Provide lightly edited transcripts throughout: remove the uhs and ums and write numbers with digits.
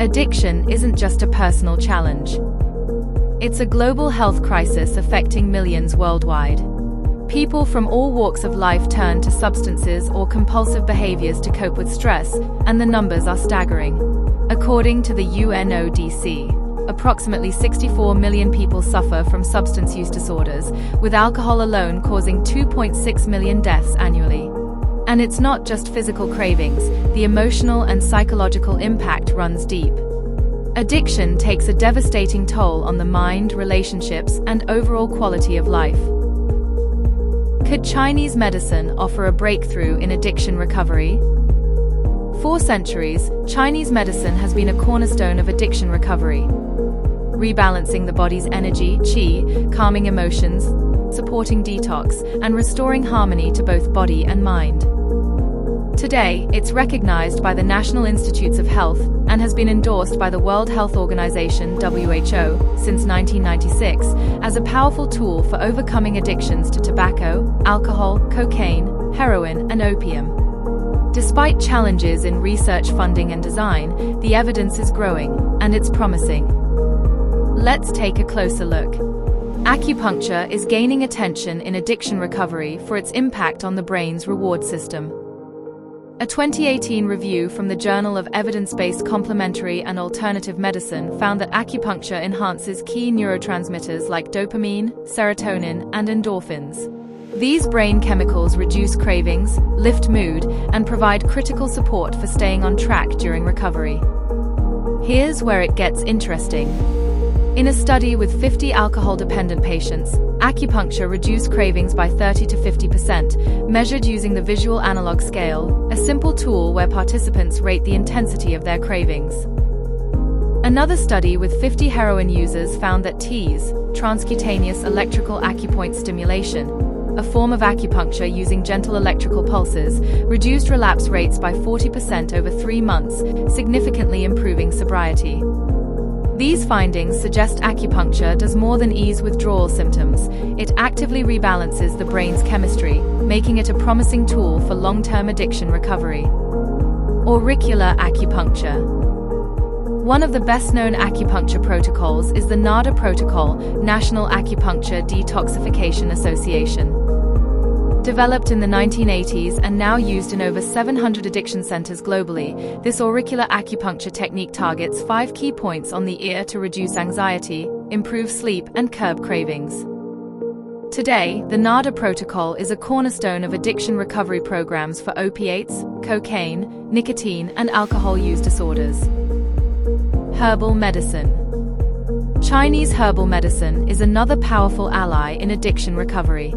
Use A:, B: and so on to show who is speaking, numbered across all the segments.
A: Addiction isn't just a personal challenge. It's a global health crisis affecting millions worldwide. People from all walks of life turn to substances or compulsive behaviors to cope with stress, and the numbers are staggering. According to the UNODC, approximately 64 million people suffer from substance use disorders, with alcohol alone causing 2.6 million deaths annually. And it's not just physical cravings, the emotional and psychological impact runs deep. Addiction takes a devastating toll on the mind, relationships, and overall quality of life. Could Chinese medicine offer a breakthrough in addiction recovery? For centuries, Chinese medicine has been a cornerstone of addiction recovery, rebalancing the body's energy, qi, calming emotions, supporting detox, and restoring harmony to both body and mind. Today, it's recognized by the National Institutes of Health and has been endorsed by the World Health Organization (WHO) since 1996 as a powerful tool for overcoming addictions to tobacco, alcohol, cocaine, heroin, and opium. Despite challenges in research funding and design, the evidence is growing, and it's promising. Let's take a closer look. Acupuncture is gaining attention in addiction recovery for its impact on the brain's reward system. A 2018 review from the Journal of Evidence-Based Complementary and Alternative Medicine found that acupuncture enhances key neurotransmitters like dopamine, serotonin, and endorphins. These brain chemicals reduce cravings, lift mood, and provide critical support for staying on track during recovery. Here's where it gets interesting. In a study with 50 alcohol-dependent patients, acupuncture reduced cravings by 30 to 50%, measured using the visual analog scale, a simple tool where participants rate the intensity of their cravings. Another study with 50 heroin users found that TEAS, transcutaneous electrical acupoint stimulation, a form of acupuncture using gentle electrical pulses, reduced relapse rates by 40% over 3 months, significantly improving sobriety. These findings suggest acupuncture does more than ease withdrawal symptoms. It actively rebalances the brain's chemistry, making it a promising tool for long-term addiction recovery. Auricular acupuncture. One of the best-known acupuncture protocols is the NADA protocol, National Acupuncture Detoxification Association. Developed in the 1980s and now used in over 700 addiction centers globally, this auricular acupuncture technique targets 5 key points on the ear to reduce anxiety, improve sleep, and curb cravings. Today, the NADA protocol is a cornerstone of addiction recovery programs for opiates, cocaine, nicotine, and alcohol use disorders. Herbal medicine. Chinese herbal medicine is another powerful ally in addiction recovery.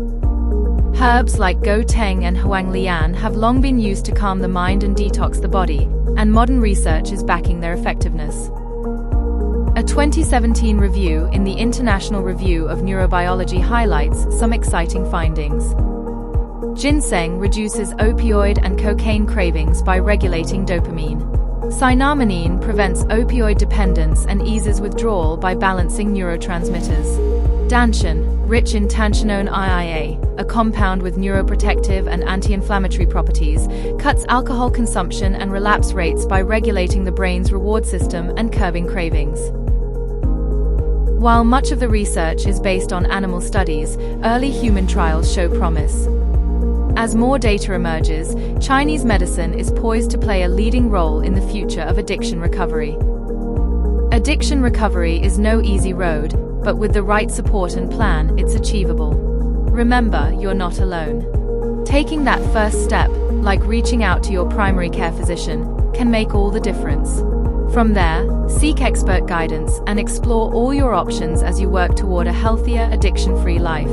A: Herbs like Goteng and Huanglian have long been used to calm the mind and detox the body, and modern research is backing their effectiveness. A 2017 review in the International Review of Neurobiology highlights some exciting findings. Ginseng reduces opioid and cocaine cravings by regulating dopamine. Cynamonine prevents opioid dependence and eases withdrawal by balancing neurotransmitters. Danshan, rich in tantranone IIA, a compound with neuroprotective and anti-inflammatory properties, cuts alcohol consumption and relapse rates by regulating the brain's reward system and curbing cravings. While much of the research is based on animal studies, early human trials show promise. As more data emerges, Chinese medicine is poised to play a leading role in the future of addiction recovery. Addiction recovery is no easy road, but with the right support and plan, it's achievable. Remember, you're not alone. Taking that first step, like reaching out to your primary care physician, can make all the difference. From there, seek expert guidance and explore all your options as you work toward a healthier, addiction-free life.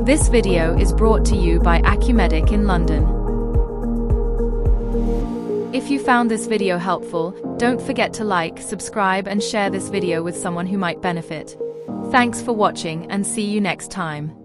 A: This video is brought to you by Acumedic in London. If you found this video helpful, don't forget to like, subscribe, and share this video with someone who might benefit. Thanks for watching and see you next time.